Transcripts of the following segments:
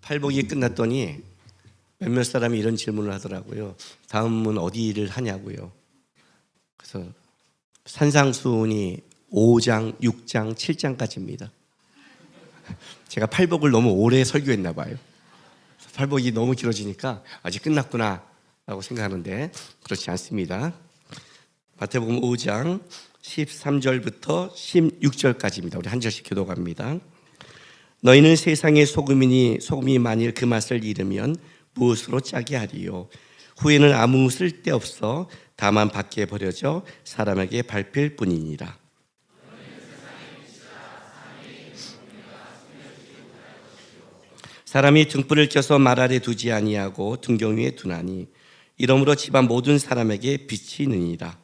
팔복이 끝났더니 몇몇 사람이 이런 질문을 하더라고요. 다음은 어디를 하냐고요. 그래서 산상수훈이 5장, 6장, 7장까지입니다. 제가 팔복을 너무 오래 설교했나 봐요. 팔복이 너무 길어지니까 아직 끝났구나 라고 생각하는데 그렇지 않습니다. 마태복음 5장 13절부터 16절까지입니다. 우리 한 절씩 교독합니다. 너희는 세상의 소금이니 소금이 만일 그 맛을 잃으면 무엇으로 짜게 하리요. 후에는 아무 쓸데없어 다만 밖에 버려져 사람에게 밟힐 뿐이니라. 사람이 등불을 켜서 말 아래 두지 아니하고 등경 위에 두나니 이러므로 집안 모든 사람에게 빛이 느니라.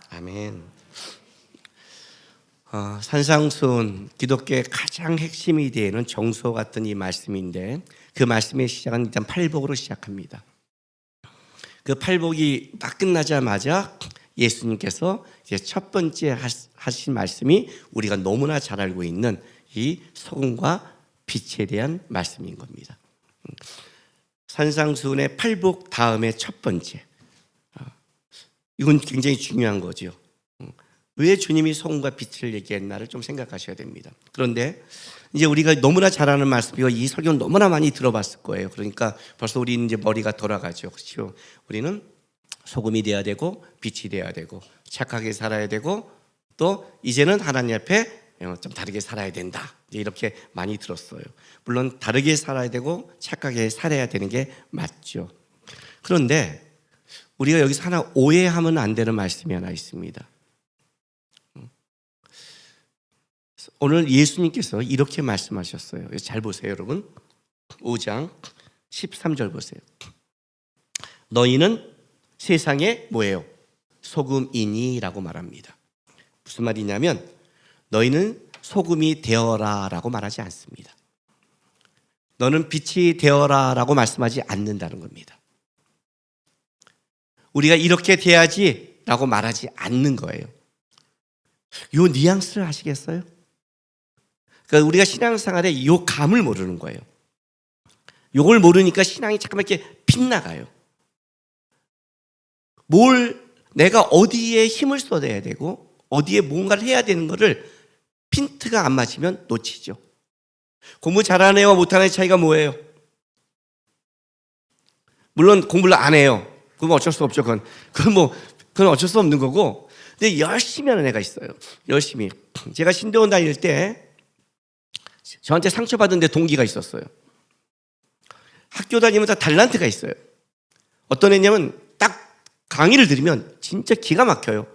아멘. 산상수훈, 기독교의 가장 핵심이 되는 정서 같은 이 말씀인데 그 말씀의 시작은 일단 팔복으로 시작합니다. 그 팔복이 딱 끝나자마자 예수님께서 이제 첫 번째 하신 말씀이 우리가 너무나 잘 알고 있는 이 소금과 빛에 대한 말씀인 겁니다. 산상수훈의 팔복 다음에 첫 번째, 이건 굉장히 중요한 거죠. 왜 주님이 소금과 빛을 얘기했나를 좀 생각하셔야 됩니다. 그런데 이제 우리가 너무나 잘 아는 말씀이고 이 설교는 너무나 많이 들어봤을 거예요. 그러니까 벌써 우리 이제 머리가 돌아가죠. 그렇죠? 우리는 소금이 돼야 되고 빛이 돼야 되고 착하게 살아야 되고 또 이제는 하나님 앞에 좀 다르게 살아야 된다. 이렇게 많이 들었어요. 물론 다르게 살아야 되고 착하게 살아야 되는 게 맞죠. 그런데 우리가 여기서 하나 오해하면 안 되는 말씀이 하나 있습니다. 오늘 예수님께서 이렇게 말씀하셨어요. 잘 보세요, 여러분. 5장 13절 보세요. 너희는 세상에 뭐예요? 소금이니 라고 말합니다. 무슨 말이냐면 너희는 소금이 되어라 라고 말하지 않습니다. 너는 빛이 되어라 라고 말씀하지 않는다는 겁니다. 우리가 이렇게 돼야지 라고 말하지 않는 거예요. 요 뉘앙스를 아시겠어요? 그러니까 우리가 신앙생활에 요 감을 모르는 거예요. 요걸 모르니까 신앙이 잠깐만 이렇게 빗나가요. 내가 어디에 힘을 쏟아야 되고 어디에 뭔가를 해야 되는 거를 핀트가 안 맞으면 놓치죠. 공부 잘하는 애와 못하는 애 차이가 뭐예요? 물론 공부를 안 해요. 그건 어쩔 수 없죠. 그건 어쩔 수 없는 거고. 근데 열심히 하는 애가 있어요. 열심히. 제가 신대원 다닐 때 저한테 상처받은 데 동기가 있었어요. 학교 다니면서 달란트가 있어요. 어떤 애냐면 딱 강의를 들으면 진짜 기가 막혀요.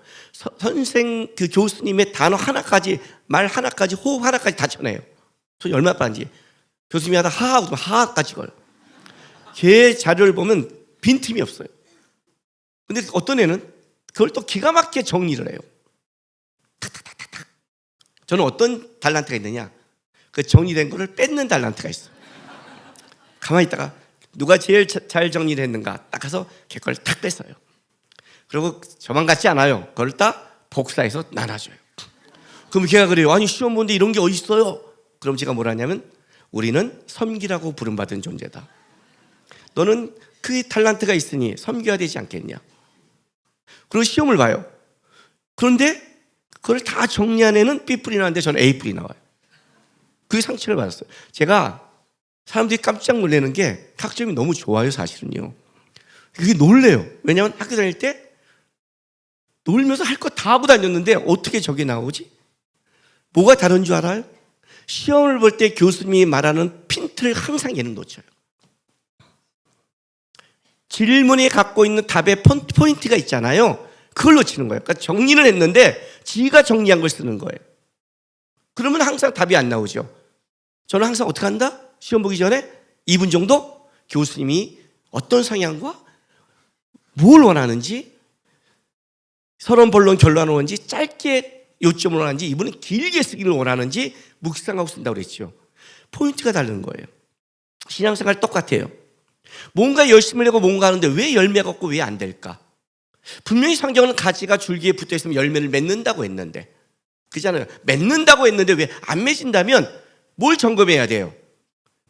선생 그 교수님의 단어 하나까지 말 하나까지 호흡 하나까지 다 쳐내요. 손이 얼마나 빠른지. 교수님이 하다 하하고 하하까지 걸어요. 걔 자료를 보면 빈틈이 없어요. 근데 어떤 애는 그걸 또 기가 막히게 정리를 해요. 탁탁탁탁탁. 저는 어떤 달란트가 있느냐? 그 정리된 거를 뺏는 달란트가 있어요. 가만히 있다가 누가 제일 잘 정리를 했는가 딱 가서 걔 걸 탁 뺏어요. 그리고 저만 같지 않아요. 그걸 딱 복사해서 나눠줘요. 그럼 걔가 그래요. 아니 시험 보는데 이런 게 어디 있어요? 그럼 제가 뭐라 하냐면 우리는 섬기라고 부름받은 존재다. 너는 그 달란트가 있으니 섬겨야 되지 않겠냐? 그리고 시험을 봐요. 그런데 그걸 다 정리한 애는 B뿔이 나왔는데 저는 A뿔이 나와요. 그게 상처를 받았어요. 제가 사람들이 깜짝 놀라는 게 학점이 너무 좋아요, 사실은요. 그게 놀래요. 왜냐하면 학교 다닐 때 놀면서 할 거 다 하고 다녔는데 어떻게 저게 나오지? 뭐가 다른 줄 알아요? 시험을 볼 때 교수님이 말하는 핀트를 항상 얘는 놓쳐요. 질문이 갖고 있는 답의 포인트가 있잖아요. 그걸 놓치는 거예요. 그러니까 정리를 했는데 지가 정리한 걸 쓰는 거예요. 그러면 항상 답이 안 나오죠. 저는 항상 어떻게 한다? 시험 보기 전에 2분 정도 교수님이 어떤 성향과 뭘 원하는지 서론, 본론, 결론을 원하는지 짧게 요점을 원하는지 이분은 길게 쓰기를 원하는지 묵상하고 쓴다고 그랬죠. 포인트가 다른 거예요. 신앙생활 똑같아요. 뭔가 열심히 하고 뭔가 하는데 왜 열매가 없고 왜 안 될까? 분명히 성경은 가지가 줄기에 붙어 있으면 열매를 맺는다고 했는데, 그잖아요. 맺는다고 했는데 왜 안 맺힌다면 뭘 점검해야 돼요?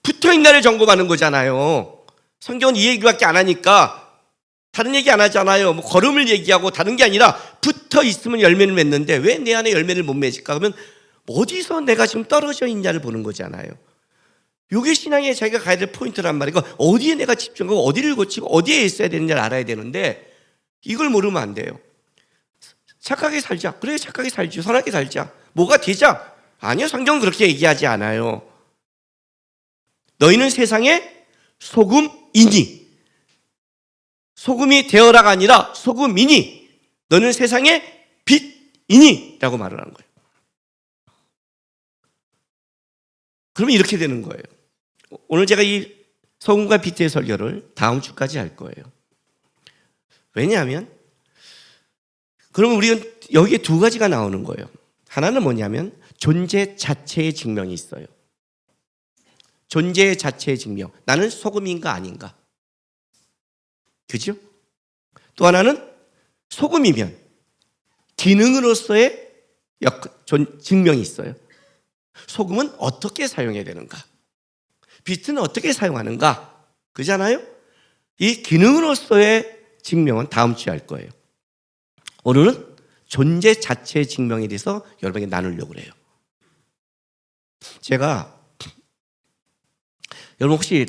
붙어 있나를 점검하는 거잖아요. 성경은 이 얘기밖에 안 하니까 다른 얘기 안 하잖아요. 뭐 걸음을 얘기하고 다른 게 아니라 붙어 있으면 열매를 맺는데 왜 내 안에 열매를 못 맺을까? 그러면 어디서 내가 지금 떨어져 있냐를 보는 거잖아요. 이게 신앙에 자기가 가야 될 포인트란 말이고, 어디에 내가 집중하고 어디를 고치고 어디에 있어야 되는지를 알아야 되는데 이걸 모르면 안 돼요. 착하게 살자. 그래, 착하게 살지. 선하게 살자. 뭐가 되자. 아니요, 성경은 그렇게 얘기하지 않아요. 너희는 세상의 소금이니, 소금이 되어라가 아니라 소금이니, 너는 세상의 빛이니 라고 말을 하는 거예요. 그러면 이렇게 되는 거예요. 오늘 제가 이 소금과 빛의 설교를 다음 주까지 할 거예요. 왜냐하면 그러면 우리는 여기에 두 가지가 나오는 거예요. 하나는 뭐냐면 존재 자체의 증명이 있어요. 존재 자체의 증명. 나는 소금인가 아닌가. 그죠? 또 하나는 소금이면 기능으로서의 증명이 있어요. 소금은 어떻게 사용해야 되는가? 빛은 어떻게 사용하는가? 그잖아요? 이 기능으로서의 증명은 다음 주에 할 거예요. 오늘은 존재 자체의 증명에 대해서 여러분에게 나누려고 해요. 제가 여러분 혹시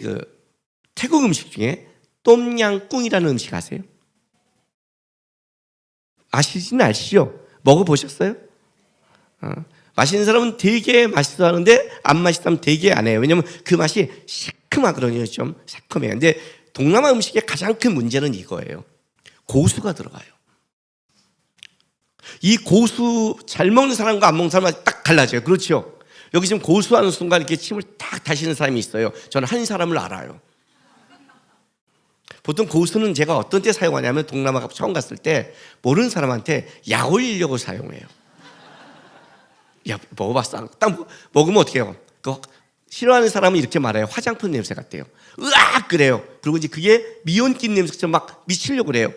태국 음식 중에 똠양꿍이라는 음식 아세요? 아시지는 아시죠? 먹어보셨어요? 맛있는 사람은 되게 맛있어 하는데 안 맛있다면 되게 안 해요. 왜냐면 그 맛이 시큼하거든요. 좀 새콤해요. 근데 동남아 음식의 가장 큰 문제는 이거예요. 고수가 들어가요. 이 고수 잘 먹는 사람과 안 먹는 사람은 딱 갈라져요. 그렇죠? 여기 지금 고수하는 순간 이렇게 침을 딱 다시는 사람이 있어요. 저는 한 사람을 알아요. 보통 고수는 제가 어떤 때 사용하냐면 동남아 처음 갔을 때 모르는 사람한테 약 올리려고 사용해요. 야, 먹어봤어? 딱 먹으면 어떻게 해요? 싫어하는 사람은 이렇게 말해요. 화장품 냄새 같대요. 으악! 그래요. 그리고 이제 그게 미온기 냄새처럼 막 미치려고 그래요.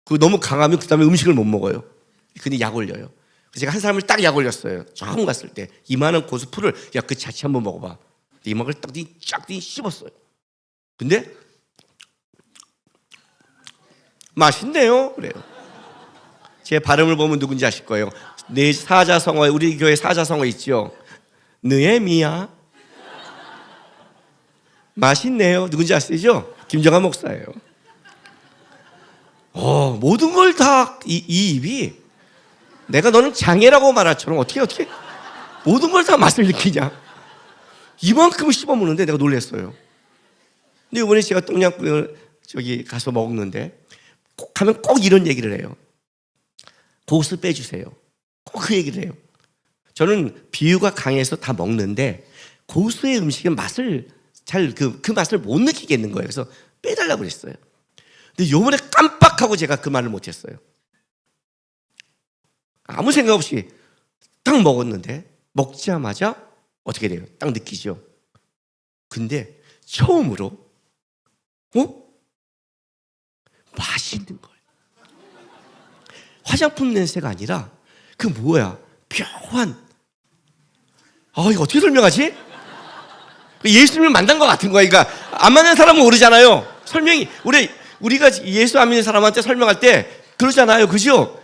그거 너무 강하면 그 다음에 음식을 못 먹어요. 근데 약 올려요. 제가 한 사람을 딱 약 올렸어요. 처음 갔을 때. 이만한 고수풀을, 야, 그 자취 한번 먹어봐. 이만을 딱 씹었어요. 근데 맛있네요. 그래요. 제 발음을 보면 누군지 아실 거예요. 내 사자성어, 우리 교회 사자성어 있죠. 느에미야. 맛있네요. 누군지 아시죠? 김정한 목사예요. 모든 걸 다 이 입이 내가 너는 장애라고 말할처럼 어떻게 모든 걸 다 맛을 느끼냐. 이만큼을 씹어 먹는데 내가 놀랐어요. 근데 이번에 제가 똠양꿍을 저기 가서 먹는데 가면 꼭 이런 얘기를 해요. 고수 빼주세요. 꼭 그 얘기를 해요. 저는 비유가 강해서 다 먹는데 고수의 음식은 맛을 잘 그 맛을 못 느끼겠는 거예요. 그래서 빼달라고 그랬어요. 근데 요번에 깜빡하고 제가 그 말을 못했어요. 아무 생각 없이 딱 먹었는데 먹자마자 어떻게 돼요? 딱 느끼죠. 근데 처음으로 맛있는 거예요. 화장품 냄새가 아니라 그 뭐야? 묘한 이거 어떻게 설명하지? 예수님을 만난 것 같은 거야. 그러니까 안 만난 사람은 모르잖아요. 설명이 우리가 예수 안 믿는 사람한테 설명할 때 그러잖아요. 그죠?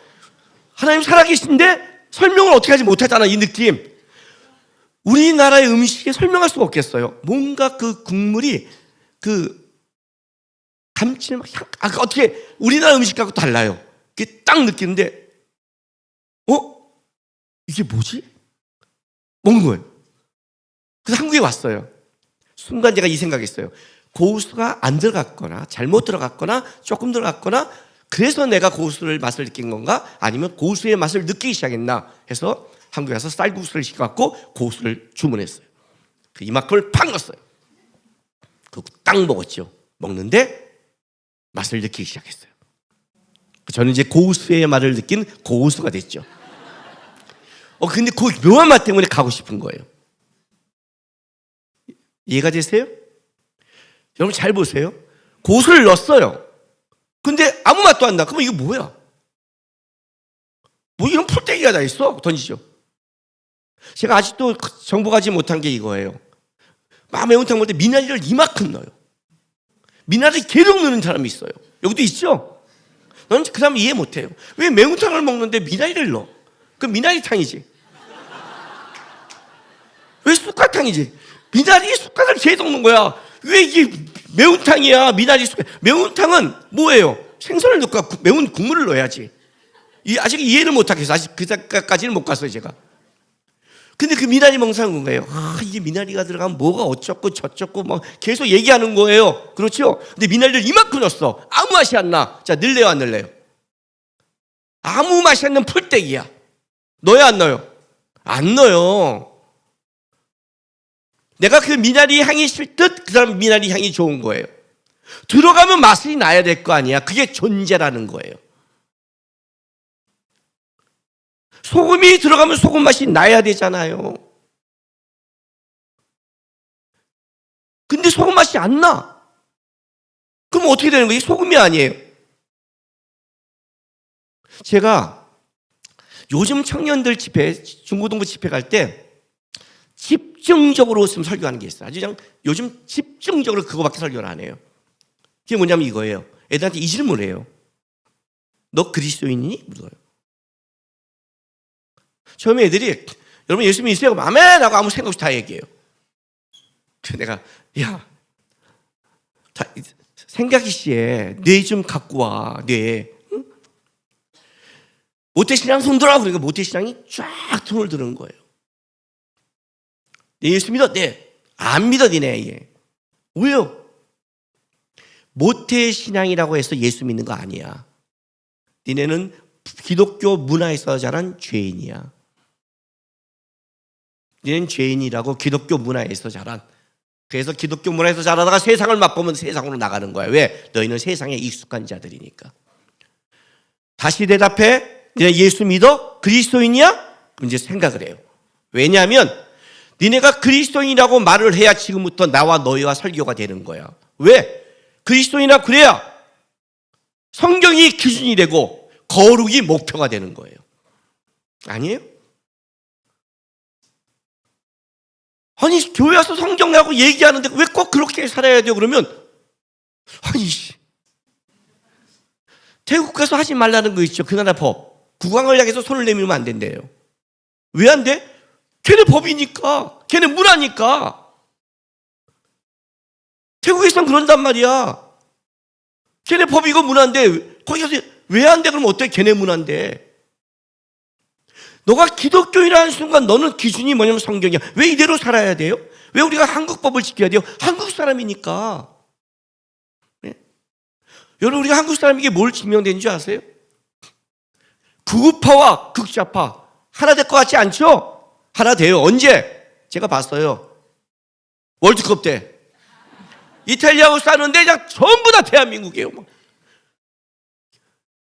하나님 살아계신데 설명을 어떻게 하지 못하잖아. 이 느낌. 우리나라의 음식에 설명할 수가 없겠어요. 뭔가 그 국물이 그 감칠맛 향, 어떻게 우리나라 음식하고 달라요. 그게 딱 느끼는데 이게 뭐지? 먹는 거예요. 그래서 한국에 왔어요. 순간 제가 이 생각했어요. 고수가 안 들어갔거나 잘못 들어갔거나 조금 들어갔거나 그래서 내가 고수를 맛을 느낀 건가? 아니면 고수의 맛을 느끼기 시작했나 해서 한국에 가서 쌀국수를 시켜갖고 고수를 주문했어요. 그 이만큼을 팍 넣었어요. 그거 딱 먹었죠. 먹는데 맛을 느끼기 시작했어요. 저는 이제 고수의 맛을 느낀 고수가 됐죠. 근데 그 묘한 맛 때문에 가고 싶은 거예요. 이해가 되세요? 여러분 잘 보세요. 고수를 넣었어요. 근데 아무 맛도 안 나. 그러면 이거 뭐야? 뭐 이런 풀떼기가 다 있어? 던지죠. 제가 아직도 정복하지 못한 게 이거예요. 막 매운탕 먹을 때 미나리를 이만큼 넣어요. 미나리 계속 넣는 사람이 있어요. 여기도 있죠? 넌 그 사람 이해 못해요. 왜 매운탕을 먹는데 미나리를 넣어? 그 미나리탕이지. 왜 쑥갓탕이지? 미나리 쑥갓을 계속 넣는 거야. 왜 이게 매운탕이야? 미나리 쑥갓. 매운탕은 뭐예요? 생선을 넣고 매운 국물을 넣어야지. 아직 이해를 못하겠어. 아직 그까지는 못 갔어요, 제가. 근데 그 미나리 먹는 거예요. 이게 미나리가 들어가면 뭐가 어쩌고 저쩌고 막 계속 얘기하는 거예요. 그렇죠? 근데 미나리를 이만큼 넣었어. 아무 맛이 안 나. 자, 넣을래요, 안 넣을래요? 아무 맛이 안 나는 풀떼기야. 넣어요, 안 넣어요? 안 넣어요. 내가 그 미나리 향이 싫듯 그 사람 미나리 향이 좋은 거예요. 들어가면 맛이 나야 될 거 아니야. 그게 존재라는 거예요. 소금이 들어가면 소금 맛이 나야 되잖아요. 근데 소금 맛이 안 나. 그럼 어떻게 되는 거예요? 소금이 아니에요. 제가 요즘 청년들 집회, 중고등부 집회 갈 때 집중적으로 지금 설교하는 게 있어요. 아주 그냥 요즘 집중적으로 그거밖에 설교를 안 해요. 그게 뭐냐면 이거예요. 애들한테 이 질문을 해요. 너 그리스도인이니? 물어요. 처음에 애들이 여러분 예수 믿으세요? 아멘! 하고 아무 생각 없이 다 얘기해요. 그래서 내가 생각이 씨에 뇌 좀 갖고 와. 뇌. 응? 모태신앙 손 들어. 그러니까 모태신앙이 쫙 손을 드는 거예요. 네, 예수 믿어? 네. 안 믿어 니네. 예. 왜요? 모태신앙이라고 해서 예수 믿는 거 아니야. 니네는 기독교 문화에서 자란 죄인이야. 니네는 죄인이라고 기독교 문화에서 자란. 그래서 기독교 문화에서 자라다가 세상을 맛보면 세상으로 나가는 거야. 왜? 너희는 세상에 익숙한 자들이니까. 다시 대답해. 니네 예수 믿어? 그리스도인이야? 그럼 이제 생각을 해요. 왜냐하면 니네가 그리스도인이라고 말을 해야 지금부터 나와 너희와 설교가 되는 거야. 왜? 그리스도인이라 그래야 성경이 기준이 되고 거룩이 목표가 되는 거예요. 아니에요? 아니 교회 와서 성경하고 얘기하는데 왜 꼭 그렇게 살아야 돼요? 그러면 아니 태국 가서 하지 말라는 거 있죠. 그 나라 법. 국왕을 향해서 손을 내밀면 안 된대요. 왜 안 돼? 걔네 법이니까. 걔네 문화니까. 태국에선 그런단 말이야. 걔네 법이고 문화인데 거기 가서 왜 안 돼? 그러면 어때? 걔네 문화인데. 너가 기독교인이라는 순간 너는 기준이 뭐냐면 성경이야. 왜 이대로 살아야 돼요? 왜 우리가 한국 법을 지켜야 돼요? 한국 사람이니까. 네? 여러분 우리가 한국 사람에게 뭘 증명되는 줄 아세요? 극우파와 극좌파 하나 될 것 같지 않죠? 하나 돼요. 언제? 제가 봤어요. 월드컵 때. 이탈리아하고 싸는데 그냥 전부 다 대한민국이에요.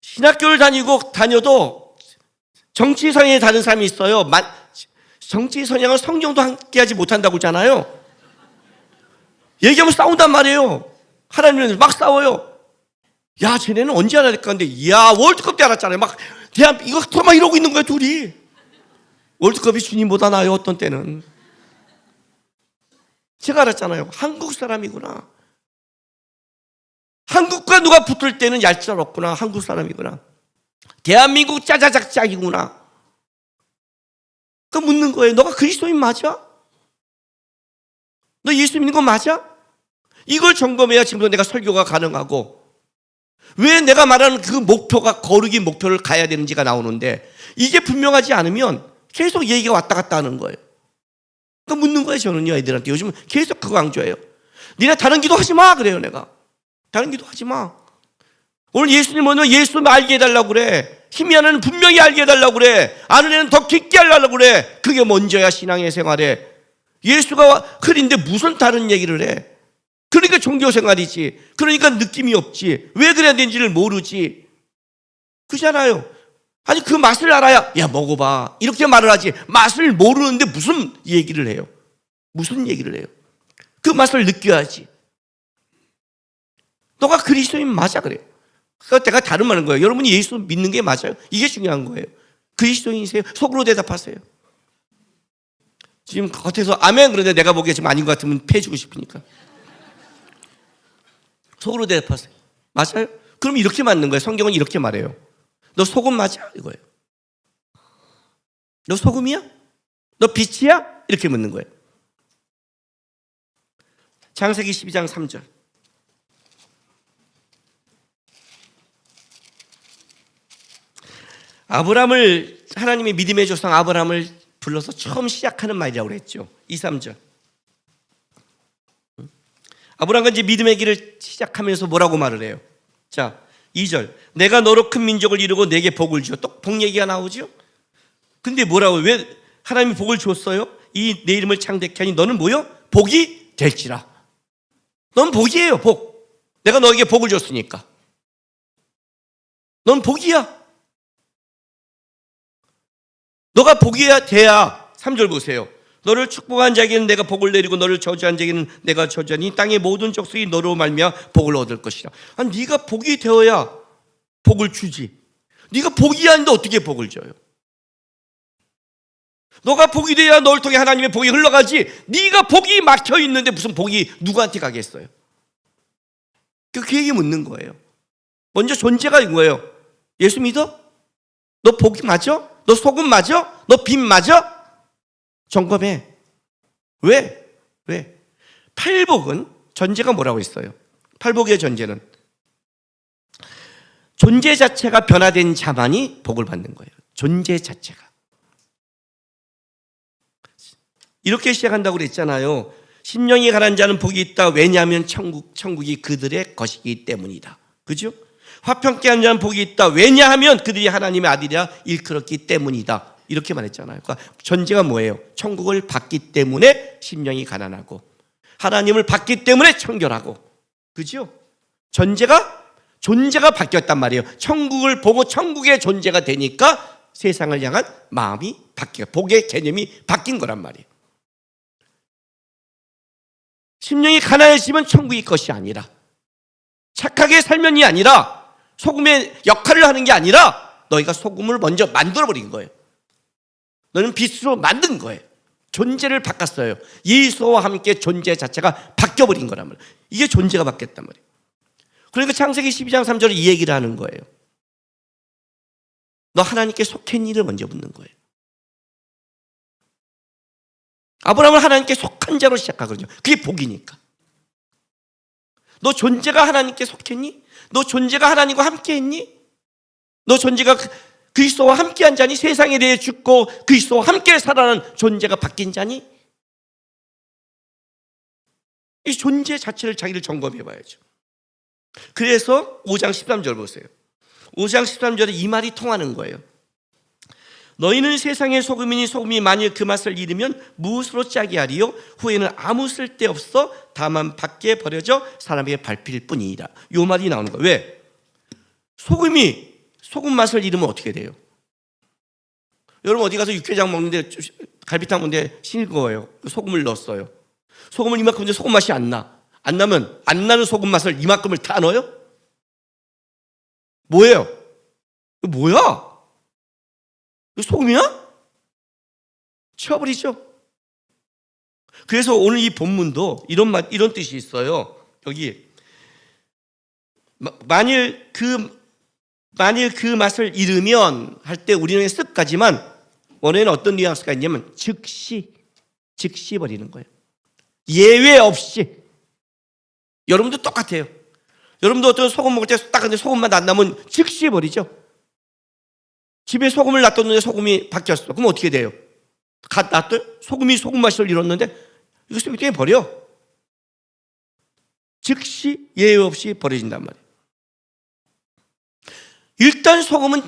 신학교를 다녀도 정치 성향이 다른 사람이 있어요. 정치 성향은 성경도 함께하지 못한다고 하잖아요. 얘기하면 싸운단 말이에요. 하나님은 막 싸워요. 야, 쟤네는 언제 하나 될까? 근데 야, 월드컵 때 알았잖아요. 막 이거 막 이러고 있는 거야, 둘이. 월드컵이 주님보다 나아요, 어떤 때는. 제가 알았잖아요. 한국 사람이구나. 한국과 누가 붙을 때는 얄짤없구나. 한국 사람이구나. 대한민국 짜자작 짝이구나. 그 묻는 거예요. 너가 그리스도인 맞아? 너 예수 믿는 거 맞아? 이걸 점검해야 지금도 내가 설교가 가능하고 왜 내가 말하는 그 목표가 거룩이 목표를 가야 되는지가 나오는데 이게 분명하지 않으면 계속 얘기가 왔다 갔다 하는 거예요. 그러니까 묻는 거예요. 저는요 애들한테 요즘 계속 그거 강조해요. 니네 다른 기도 하지 마 그래요. 내가 다른 기도 하지 마. 오늘 예수님 오면 예수 알게 해달라고 그래. 희미한은 분명히 알게 해달라고 그래. 아는 애는 더 깊게 하려고 그래. 그게 먼저야 신앙의 생활에. 예수가 흐린데 무슨 다른 얘기를 해. 그러니까 종교생활이지. 그러니까 느낌이 없지. 왜 그래야 되는지를 모르지. 그잖아요. 아니 그 맛을 알아야 야 먹어봐 이렇게 말을 하지. 맛을 모르는데 무슨 얘기를 해요. 무슨 얘기를 해요. 그 맛을 느껴야지. 너가 그리스도인 맞아 그래요. 그러니까 내가 다른 말인 거예요. 여러분이 예수 믿는 게 맞아요. 이게 중요한 거예요. 그리스도인이세요? 속으로 대답하세요. 지금 겉에서 아멘 그러는데 내가 보기에 지금 아닌 것 같으면 패주고 싶으니까. 속으로 대답하세요. 맞아요? 그럼 이렇게 맞는 거예요. 성경은 이렇게 말해요. 너 소금 맞아? 이거예요. 너 소금이야? 너 빛이야? 이렇게 묻는 거예요. 창세기 12장 3절. 아브라함을, 하나님의 믿음의 조상 아브라함을 불러서 처음 시작하는 말이라고 그랬죠. 2, 3절. 아브라함과 이제 믿음의 길을 시작하면서 뭐라고 말을 해요? 자, 2절. 내가 너로 큰 민족을 이루고 내게 복을 주어. 또 복 얘기가 나오죠. 근데 뭐라고, 왜 하나님이 복을 줬어요? 이 내 이름을 창대케 하니 너는 뭐요? 복이 될지라. 넌 복이에요, 복. 내가 너에게 복을 줬으니까. 넌 복이야. 너가 복이 돼야 3절 보세요. 너를 축복한 자에게는 내가 복을 내리고 너를 저주한 자에게는 내가 저주하니 땅의 모든 족속이 너로 말미암아 복을 얻을 것이라. 아니, 네가 복이 되어야 복을 주지. 네가 복이 아닌데 어떻게 복을 줘요? 너가 복이 돼야 너를 통해 하나님의 복이 흘러가지. 네가 복이 막혀 있는데 무슨 복이 누구한테 가겠어요? 그 얘기 묻는 거예요. 먼저 존재가 이거예요. 예수 믿어? 너 복이 맞아? 너 소금 맞아? 너 빛 맞아? 점검해. 왜? 팔복은 전제가 뭐라고 했어요? 팔복의 전제는 존재 자체가 변화된 자만이 복을 받는 거예요. 존재 자체가. 이렇게 시작한다고 그랬잖아요. 심령이 가난한 자는 복이 있다. 왜냐하면 천국이 그들의 것이기 때문이다. 그죠? 화평케 하는 자는 복이 있다. 왜냐하면 그들이 하나님의 아들이라 일컬었기 때문이다. 이렇게 말했잖아요. 그러니까 전제가 뭐예요? 천국을 받기 때문에 심령이 가난하고 하나님을 받기 때문에 청결하고. 그죠? 존재가 바뀌었단 말이에요. 천국을 보고 천국의 존재가 되니까 세상을 향한 마음이 바뀌어. 복의 개념이 바뀐 거란 말이에요. 심령이 가난해지면 천국의 것이 아니라, 착하게 살면이 아니라, 소금의 역할을 하는 게 아니라 너희가 소금을 먼저 만들어버린 거예요. 너는 빛으로 만든 거예요. 존재를 바꿨어요. 예수와 함께 존재 자체가 바뀌어버린 거란 말이에요. 이게 존재가 바뀌었단 말이에요. 그러니까 창세기 12장 3절에 이 얘기를 하는 거예요. 너 하나님께 속했니를 먼저 묻는 거예요. 아브라함은 하나님께 속한 자로 시작하거든요. 그게 복이니까. 너 존재가 하나님께 속했니? 너 존재가 하나님과 함께 했니? 너 존재가 그리스도와 함께한 자니? 세상에 대해 죽고 그리스도와 함께 살아가는 존재가 바뀐 자니? 이 존재 자체를 자기를 점검해 봐야죠. 그래서 5장 13절 보세요. 5장 13절에 이 말이 통하는 거예요. 너희는 세상의 소금이니 소금이 만일 그 맛을 잃으면 무엇으로 짜게 하리요? 후에는 아무 쓸데없어 다만 밖에 버려져 사람에게 밟힐 뿐이니라. 이 말이 나오는 거예요. 왜? 소금이 소금 맛을 잃으면 어떻게 돼요? 여러분 어디 가서 육개장 먹는데 갈비탕 먹는데 싱거워요. 소금을 넣었어요. 소금을 이만큼 넣는데 소금 맛이 안 나. 안 나면 안 나는 소금 맛을 이만큼을 다 넣어요? 뭐예요? 이거 뭐야? 이거 소금이야? 치워버리죠. 그래서 오늘 이 본문도 이런 뜻이 있어요. 여기 만일 그 맛을 잃으면 할 때 우리는 습가지만 원래는 어떤 뉘앙스가 있냐면 즉시 버리는 거예요. 예외 없이. 여러분도 똑같아요. 여러분도 어떤 소금 먹을 때 딱 근데 소금만 안 나면 즉시 버리죠. 집에 소금을 놔뒀는데 소금이 바뀌었어. 그럼 어떻게 돼요? 놔둬요? 소금이 소금 맛을 잃었는데 이거 쓰레기통에 버려. 즉시 예외 없이 버려진단 말이에요. 일단 소금은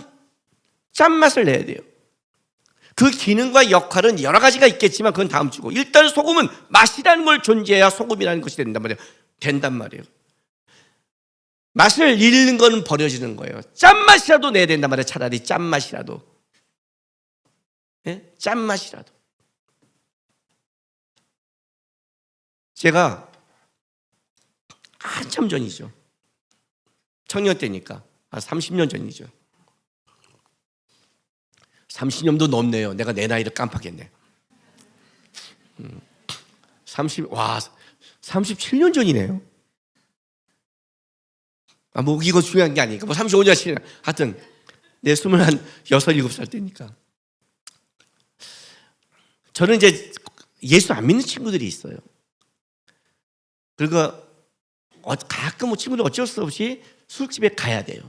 짠맛을 내야 돼요. 그 기능과 역할은 여러 가지가 있겠지만 그건 다음 주고, 일단 소금은 맛이라는 걸 존재해야 소금이라는 것이 된단 말이에요. 맛을 잃는 거는 버려지는 거예요. 짠맛이라도 내야 된단 말이에요. 차라리 짠맛이라도. 네? 짠맛이라도. 제가 한참 전이죠. 청년 때니까 30년 전이죠. 30년도 넘네요. 내가 내 나이를 깜빡했네. 37년 전이네요. 뭐 이거 중요한 게 아니니까. 뭐 35년 전 하여튼 내 26, 7살 때니까. 저는 이제 예수 안 믿는 친구들이 있어요. 그리고 가끔 뭐 친구들 어쩔 수 없이 술집에 가야 돼요.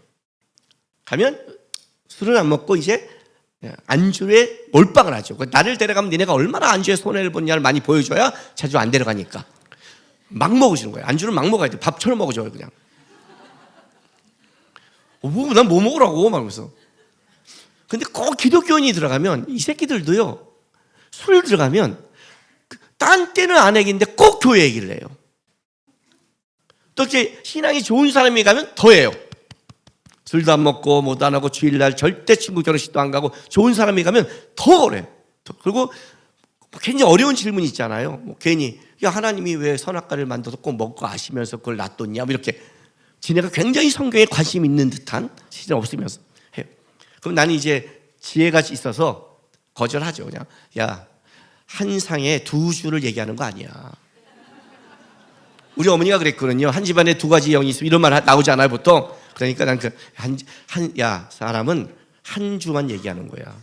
가면 술을 안 먹고 이제 안주에 몰빵을 하죠. 나를 데려가면 니네가 얼마나 안주에 손해를 보냐를 많이 보여줘야 자주 안 데려가니까 막 먹으시는 거예요. 안주를 막 먹어야 돼. 밥처럼 먹어줘요 그냥. 난 뭐 먹으라고 말하면서. 근데 꼭 기독교인이 들어가면 이 새끼들도요, 술 들어가면 딴 때는 안 얘기인데 꼭 교회 얘기를 해요. 또 이렇게 신앙이 좋은 사람이 가면 더 해요. 술도 안 먹고 뭐도 안 하고 주일날 절대 친구 결혼식도 안 가고 좋은 사람이 가면 더 그래요. 그리고 굉장히 어려운 질문이 있잖아요. 뭐 괜히 야 하나님이 왜 선악과를 만들어서 꼭 먹고 아시면서 그걸 놔뒀냐 뭐 이렇게 지네가 굉장히 성경에 관심 있는 듯한 실은 없으면서 해요. 그럼 나는 이제 지혜가 있어서 거절하죠. 그냥 야 한 상에 2주를 얘기하는 거 아니야. 우리 어머니가 그랬거든요. 한 집안에 2가지 영이 있으면 이런 말 나오잖아요 보통. 그러니까 난 사람은 한 주만 얘기하는 거야.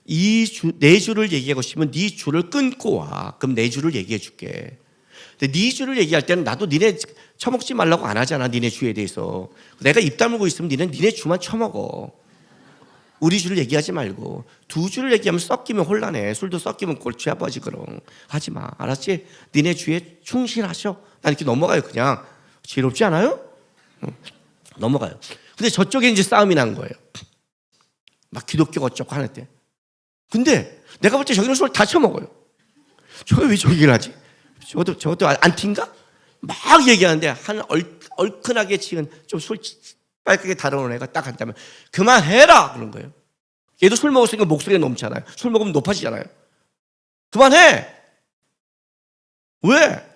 네 주를 얘기하고 싶으면 네 주를 끊고 와. 그럼 네 주를 얘기해 줄게. 근데 네 주를 얘기할 때는 나도 니네 처먹지 말라고 안 하잖아. 니네 주에 대해서. 내가 입 다물고 있으면 니네 주만 처먹어. 우리 주를 얘기하지 말고 2주를 얘기하면 섞이면 혼란해. 술도 섞이면 골치 아파지. 그럼 하지 마. 알았지? 니네 주에 충실하셔. 난 이렇게 넘어가요. 그냥 지혜롭지 않아요? 넘어가요. 근데 저쪽에 이제 싸움이 난 거예요. 막 기독교 어쩌고 하는데. 근데 내가 볼 때 저기는 술 다 처먹어요. 저게 왜 저 얘기를 하지? 저것도 안티인가? 막 얘기하는데 한 얼큰하게 지금 좀 술 빨갛게 다뤄놓은 애가 딱 한다면 그만해라 그런 거예요. 얘도 술 먹었으니까 목소리가 넘잖아요. 술 먹으면 높아지잖아요. 그만해. 왜?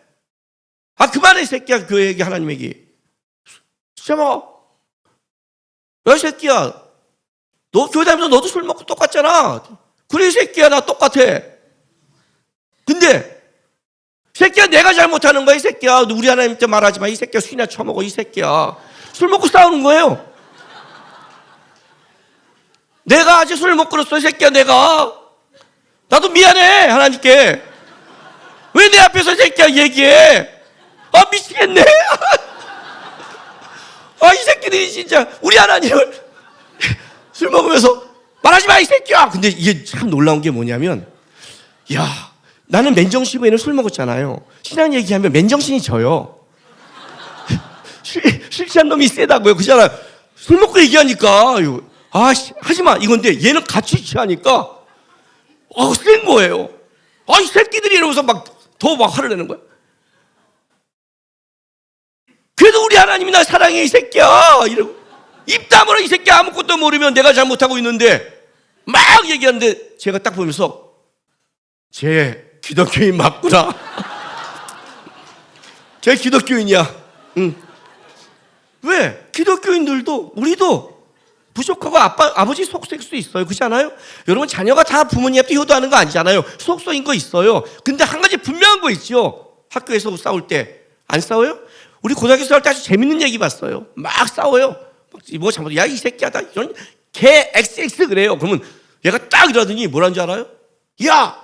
그만해 이 새끼야. 교회 얘기 하나님 얘기. 술 먹어. 야 이 새끼야. 너 교회 다니면서 너도 술 먹고 똑같잖아. 그래 이 새끼야 나 똑같아. 근데 새끼야 내가 잘못하는 거야 이 새끼야. 우리 하나님한테 말하지 마. 이 새끼야 술이나 처먹어 이 새끼야. 술 먹고 싸우는 거예요. 내가 아직 술 못 끊었어 이 새끼야 내가. 나도 미안해 하나님께. 왜 내 앞에서 이 새끼야 얘기해. 미치겠네. 이 새끼들이 진짜 우리 하나님을 술 먹으면서 말하지 마 이 새끼야. 근데 이게 참 놀라운 게 뭐냐면 야 나는 맨정신 에는 술 먹었잖아요. 신앙 얘기하면 맨정신이 져요. 술 취한 놈이 세다고요. 그잖아요. 술 먹고 얘기하니까 하지마 이건데 얘는 같이 취하니까 센 거예요. 이 새끼들이 이러면서 더 화를 내는 거야. 그래도 우리 하나님이 나 사랑해 이 새끼야 이러고 입 다물어 이 새끼야. 아무것도 모르면 내가 잘못하고 있는데 막 얘기하는데 제가 딱 보면서 쟤 기독교인 맞구나. 쟤 기독교인이야. 왜? 기독교인들도 우리도 부족하고 아버지 속소일 수 있어요. 그렇지 않아요? 여러분 자녀가 다 부모님한테 효도하는 거 아니잖아요. 속소인 거 있어요. 근데 한 가지 분명한 거 있죠. 학교에서 싸울 때 안 싸워요? 우리 고등학교 싸울 때 아주 재밌는 얘기 봤어요. 막 싸워요. 뭐 잘못 야 이 새끼야 다 이런 개 XX 그래요. 그러면 얘가 딱 이러더니 뭐라는 줄 알아요? 야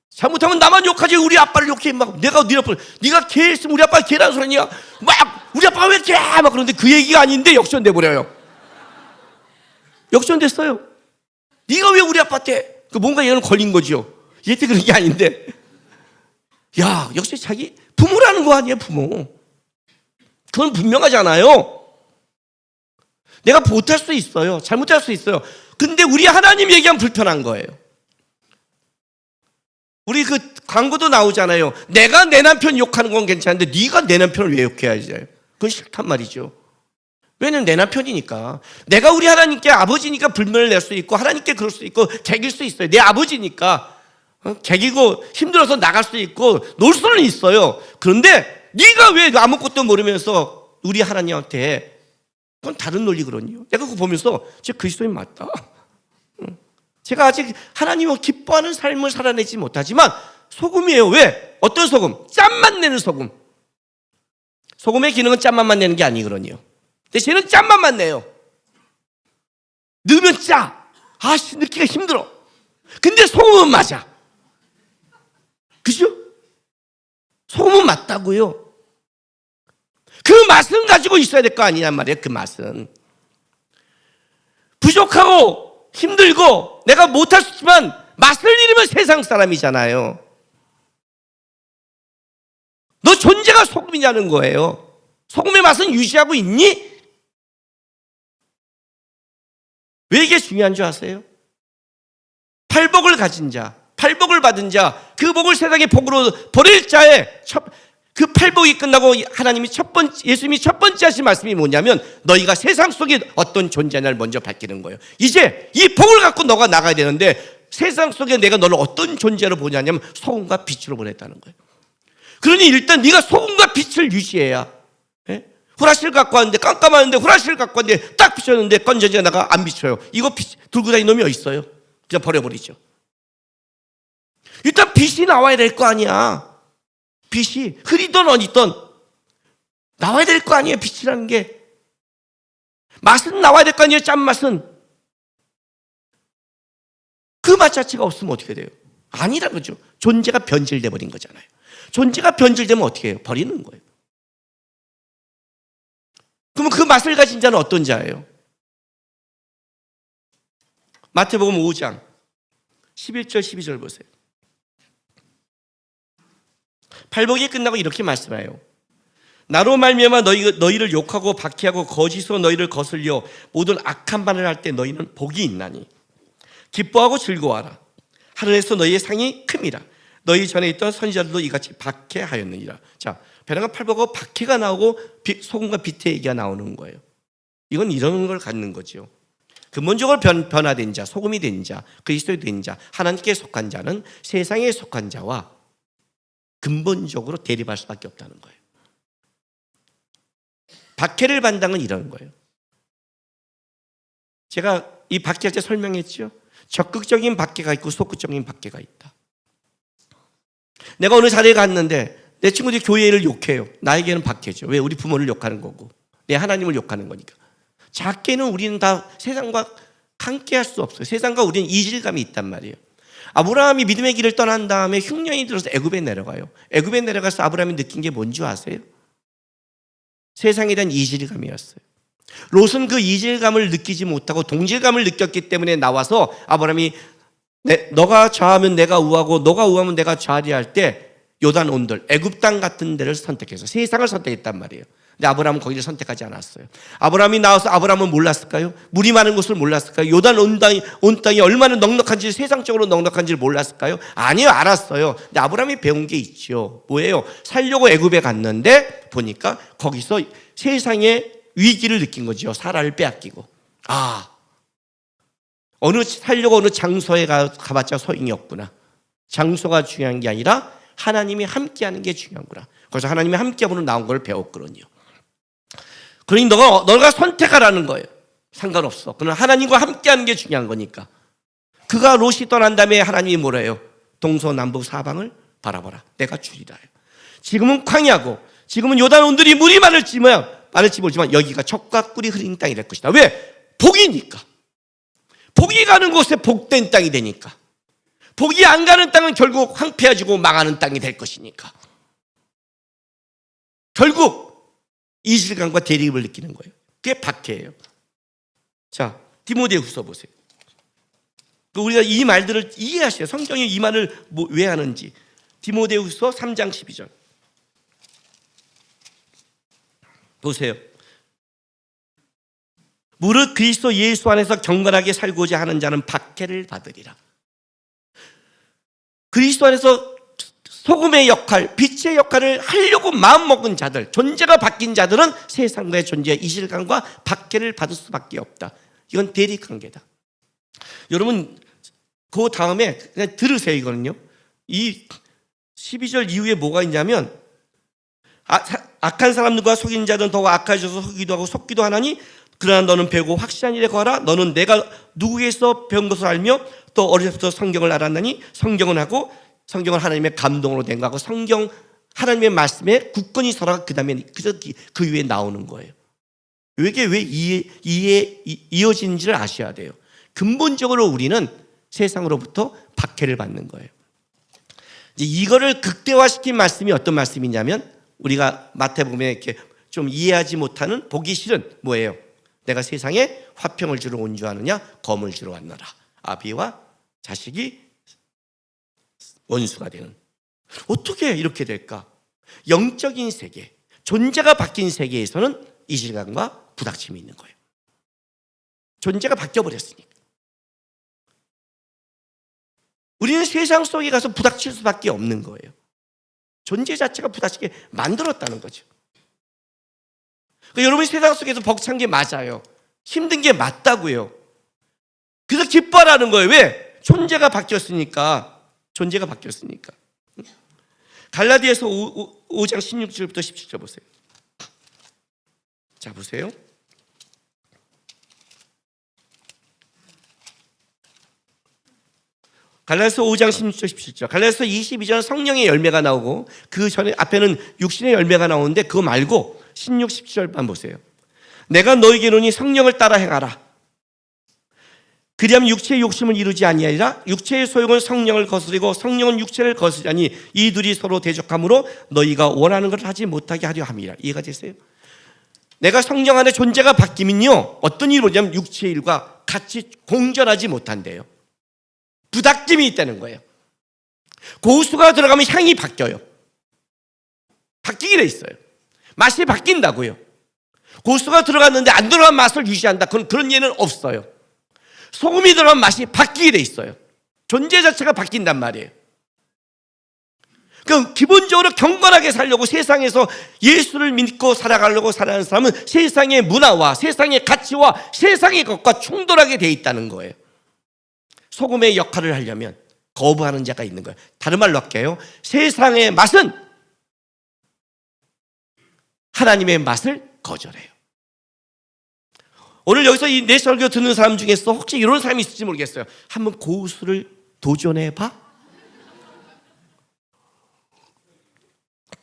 잘못하면 나만 욕하지 우리 아빠를 욕해. 막 내가 네가 개했으면 우리 아빠가 개라는 소리냐. 막 우리 아빠가 왜 개? 막 그런데 그 얘기가 아닌데 역전돼 버려요. 역전됐어요. 네가 왜 우리 아빠한테 뭔가 얘는 걸린 거지요. 얘한테 그런 게 아닌데. 야 역시 자기 부모라는 거 아니에요. 부모. 그건 분명하잖아요. 내가 못할 수 있어요. 잘못할 수 있어요. 근데 우리 하나님 얘기하면 불편한 거예요. 우리 그 광고도 나오잖아요. 내가 내 남편 욕하는 건 괜찮은데 네가 내 남편을 왜 욕해야지? 그건 싫단 말이죠. 왜냐면 내 남편이니까. 내가 우리 하나님께 아버지니까 불만을 낼 수 있고 하나님께 그럴 수 있고 개길 수 있어요. 내 아버지니까 개기고 힘들어서 나갈 수 있고 놀 수는 있어요. 그런데 네가 왜 아무것도 모르면서 우리 하나님한테 그건 다른 논리거든요. 내가 그거 보면서 제 그리스도인 맞다. 제가 아직 하나님을 기뻐하는 삶을 살아내지 못하지만 소금이에요. 왜? 어떤 소금? 짠맛 내는 소금. 소금의 기능은 짠맛만 내는 게 아니거든요. 근데 쟤는 짠맛만 내요. 넣으면 짜. 아씨, 넣기가 힘들어. 근데 소금은 맞아. 그죠? 소금은 맞다고요. 그 맛은 가지고 있어야 될 거 아니란 말이에요. 그 맛은. 부족하고 힘들고 내가 못할 수 있지만 맛을 잃으면 세상 사람이잖아요. 너 존재가 소금이냐는 거예요. 소금의 맛은 유지하고 있니? 왜 이게 중요한 줄 아세요? 팔복을 가진 자, 팔복을 받은 자, 그 복을 세상의 복으로 버릴 자의 그 팔복이 끝나고 하나님이 예수님이 첫 번째 하신 말씀이 뭐냐면 너희가 세상 속에 어떤 존재냐를 먼저 밝히는 거예요. 이제 이 복을 갖고 너가 나가야 되는데 세상 속에 내가 너를 어떤 존재로 보냐면 소금과 빛으로 보냈다는 거예요. 그러니 일단 네가 소금과 빛을 유지해야. 후라시를 갖고 왔는데 깜깜하는데 후라시를 갖고 왔는데 딱 비쳤는데 건져져 나가 안 비쳐요. 이거 들고 다니는 놈이 어디 있어요? 그냥 버려버리죠. 일단 빛이 나와야 될 거 아니야. 빛이 흐리던 어디든 나와야 될 거 아니에요. 빛이라는 게. 맛은 나와야 될 거 아니에요. 짠맛은. 그 맛 자체가 없으면 어떻게 돼요? 아니라 그죠. 존재가 변질돼 버린 거잖아요. 존재가 변질되면 어떻게 해요? 버리는 거예요. 그러면 그 맛을 가진 자는 어떤 자예요? 마태복음 5장 11절 12절 보세요. 팔복이 끝나고 이렇게 말씀해요. 나로 말미암아 너희를 욕하고 박해하고 거짓으로 너희를 거슬려 모든 악한 말을 할 때 너희는 복이 있나니 기뻐하고 즐거워하라. 하늘에서 너희의 상이 큼이라. 너희 전에 있던 선지자들도 이같이 박해하였느니라. 자, 벼랑과 팔복하고 박해가 나오고 소금과 빛의 얘기가 나오는 거예요. 이건 이런 걸 갖는 거죠. 근본적으로 변화된 자, 소금이 된 자, 그리스도의 된 자, 하나님께 속한 자는 세상에 속한 자와 근본적으로 대립할 수밖에 없다는 거예요. 박해를 받는 건 이런 거예요. 제가 이 박해할 때 설명했죠. 적극적인 박해가 있고 소극적인 박해가 있다. 내가 어느 자리에 갔는데 내 친구들이 교회를 욕해요. 나에게는 박해죠. 왜? 우리 부모를 욕하는 거고 내 하나님을 욕하는 거니까. 작게는 우리는 다 세상과 함께 할 수 없어요. 세상과 우리는 이질감이 있단 말이에요. 아브라함이 믿음의 길을 떠난 다음에 흉년이 들어서 애굽에 내려가요. 애굽에 내려가서 아브라함이 느낀 게 뭔지 아세요? 세상에 대한 이질감이었어요. 롯은 그 이질감을 느끼지 못하고 동질감을 느꼈기 때문에 나와서 아브라함이 너가 좌하면 내가 우하고 너가 우하면 내가 좌리 할 때 요단 온돌 애굽 땅 같은 데를 선택해서 세상을 선택했단 말이에요. 근데 아브라함은 거기를 선택하지 않았어요. 아브라함이 나와서 아브라함은 몰랐을까요? 물이 많은 곳을 몰랐을까요? 요단 온 땅이 얼마나 넉넉한지 세상적으로 넉넉한지를 몰랐을까요? 아니요, 알았어요. 근데 아브라함이 배운 게 있죠. 뭐예요? 살려고 애굽에 갔는데 보니까 거기서 세상의 위기를 느낀 거죠. 사라를 빼앗기고. 살려고 어느 장소에 가봤자 소용이 없구나. 장소가 중요한 게 아니라 하나님이 함께하는 게 중요한구나. 그래서 하나님이 함께함으로 나온 걸 배웠거든요. 그러니 너가 선택하라는 거예요. 상관없어. 그러나 하나님과 함께하는 게 중요한 거니까. 그가 롯이 떠난 다음에 하나님이 뭐래요? 동서남북 사방을 바라보라. 내가 주리라. 지금은 광야고 지금은 요단 온들이 물이 많을지 모르지만 여기가 젖과 꿀이 흐르는 땅이 될 것이다. 왜? 복이니까. 복이 가는 곳에 복된 땅이 되니까. 복이 안 가는 땅은 결국 황폐해지고 망하는 땅이 될 것이니까. 결국 이질감과 대립을 느끼는 거예요. 그게 박해예요. 자, 디모데후서 보세요. 우리가 이 말들을 이해하셔야 성경이 이 말을 왜 하는지. 디모데후서 3장 12절 보세요. 무릇 그리스도 예수 안에서 경건하게 살고자 하는 자는 박해를 받으리라. 그리스도 안에서 소금의 역할, 빛의 역할을 하려고 마음먹은 자들, 존재가 바뀐 자들은 세상과의 존재의 이질감과 박해를 받을 수밖에 없다. 이건 대립관계다. 여러분 그 다음에 그냥 들으세요. 이거는요. 이 12절 이후에 뭐가 있냐면 악한 사람들과 속인 자들은 더욱 악해져서 속이기도 하고 속기도 하나니 그러나 너는 배우고 확실한 일에 거하라. 너는 내가 누구에게서 배운 것을 알며 또 어릴 때부터 성경을 알았나니 성경은 하고 성경은 하나님의 감동으로 된 거하고 성경 하나님의 말씀에 굳건히 서라. 그 다음에 그 위에 나오는 거예요. 이게 왜 이어지는지를 아셔야 돼요. 근본적으로 우리는 세상으로부터 박해를 받는 거예요. 이거를 극대화시킨 말씀이 어떤 말씀이냐면 우리가 마태복음에 이렇게 좀 이해하지 못하는 보기 싫은 뭐예요? 내가 세상에 화평을 주러 온 줄 아느냐? 검을 주러 왔노라. 아비와 자식이 원수가 되는. 어떻게 이렇게 될까? 영적인 세계, 존재가 바뀐 세계에서는 이질감과 부닥침이 있는 거예요. 존재가 바뀌어버렸으니까. 우리는 세상 속에 가서 부닥칠 수밖에 없는 거예요. 존재 자체가 부닥치게 만들었다는 거죠. 그러니까 여러분이 세상 속에서 벅찬 게 맞아요. 힘든 게 맞다고요. 그래서 기뻐하라는 거예요. 왜? 존재가 바뀌었으니까. 존재가 바뀌었으니까. 갈라디아서 5장 16절부터 17절 보세요. 자, 보세요. 갈라디아서 5장 16절 17절. 갈라디아서 22절은 성령의 열매가 나오고 그 전에 앞에는 육신의 열매가 나오는데 그거 말고 16, 17절만 보세요. 내가 너에게 이르노니 성령을 따라 행하라. 그리하면 육체의 욕심을 이루지 아니하리라. 육체의 소욕은 성령을 거스리고 성령은 육체를 거스리니 이 둘이 서로 대적함으로 너희가 원하는 것을 하지 못하게 하려 함이라. 이해가 되세요? 내가 성령 안에 존재가 바뀌면요 어떤 일이 오냐면 육체의 일과 같이 공존하지 못한대요. 부닥김이 있다는 거예요. 고수가 들어가면 향이 바뀌어요. 바뀌게 돼 있어요. 맛이 바뀐다고요. 고수가 들어갔는데 안 들어간 맛을 유지한다. 그런 예는 없어요. 소금이 들어간 맛이 바뀌게 돼 있어요. 존재 자체가 바뀐단 말이에요. 그럼 기본적으로 경건하게 살려고 세상에서 예수를 믿고 살아가려고 살아가는 사람은 세상의 문화와 세상의 가치와 세상의 것과 충돌하게 돼 있다는 거예요. 소금의 역할을 하려면 거부하는 자가 있는 거예요. 다른 말로 할게요. 세상의 맛은 하나님의 맛을 거절해요. 오늘 여기서 이 내 설교 듣는 사람 중에서 혹시 이런 사람이 있을지 모르겠어요. 한번 고수를 도전해봐?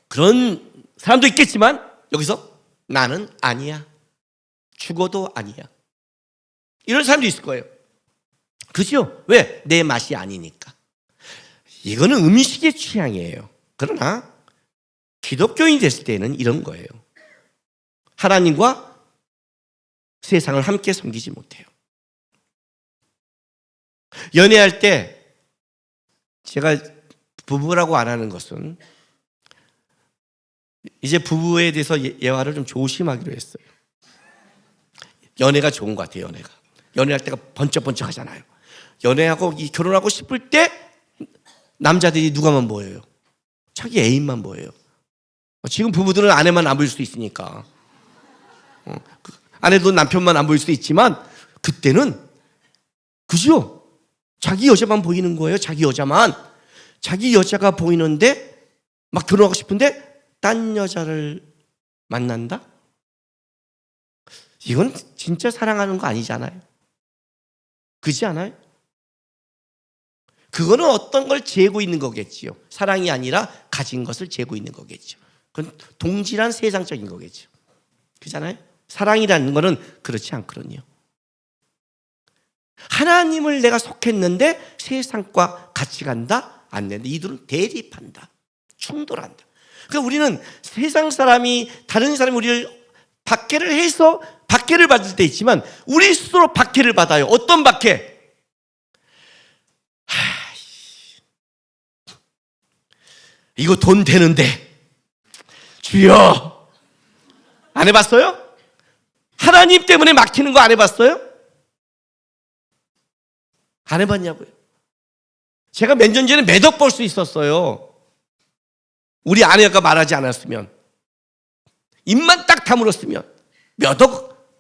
그런 사람도 있겠지만 여기서 나는 아니야. 죽어도 아니야. 이런 사람도 있을 거예요. 그죠? 왜? 내 맛이 아니니까. 이거는 음식의 취향이에요. 그러나 기독교인이 됐을 때는 이런 거예요. 하나님과 세상을 함께 섬기지 못해요. 연애할 때 제가 부부라고 안 하는 것은 이제 부부에 대해서 예화를 좀 조심하기로 했어요. 연애가 좋은 것 같아요. 연애할 때가 번쩍번쩍 하잖아요. 연애하고 결혼하고 싶을 때 남자들이 누가만 보여요? 자기 애인만 보여요. 지금 부부들은 아내만 안 보일 수도 있으니까 아내도 남편만 안 보일 수도 있지만 그때는 그죠? 자기 여자만 보이는 거예요. 자기 여자만. 자기 여자가 보이는데 막 결혼하고 싶은데 딴 여자를 만난다? 이건 진짜 사랑하는 거 아니잖아요. 그렇지 않아요? 그거는 어떤 걸 재고 있는 거겠지요. 사랑이 아니라 가진 것을 재고 있는 거겠죠. 그건 동질한 세상적인 거겠죠. 그렇잖아요? 사랑이라는 거는 그렇지 않거든요. 하나님을 내가 속했는데 세상과 같이 간다? 안 된다. 이들은 대립한다. 충돌한다. 그러니까 우리는 세상 사람이 다른 사람이 우리를 박해를 해서 박해를 받을 때 있지만 우리 스스로 박해를 받아요. 어떤 박해? 이거 돈 되는데 주여 안 해봤어요? 하나님 때문에 막히는 거 안 해봤어요? 안 해봤냐고요? 제가 몇 년 전에 몇 억 벌 수 있었어요. 우리 아내가 말하지 않았으면, 입만 딱 다물었으면 몇 억?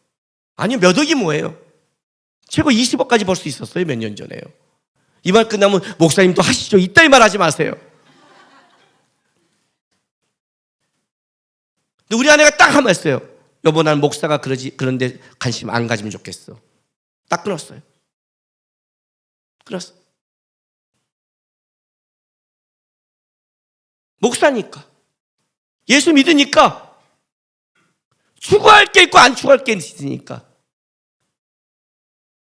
아니 몇 억이 뭐예요? 최고 20억까지 벌 수 있었어요. 몇 년 전에요. 이 말 끝나면 목사님도 하시죠. 이따위 말 하지 마세요. 근데 우리 아내가 딱 한 말 했어요. 여보, 난 목사가 그런데 관심 안 가지면 좋겠어. 딱 끊었어요. 끊었어. 목사니까, 예수 믿으니까, 추구할 게 있고 안 추구할 게 있으니까.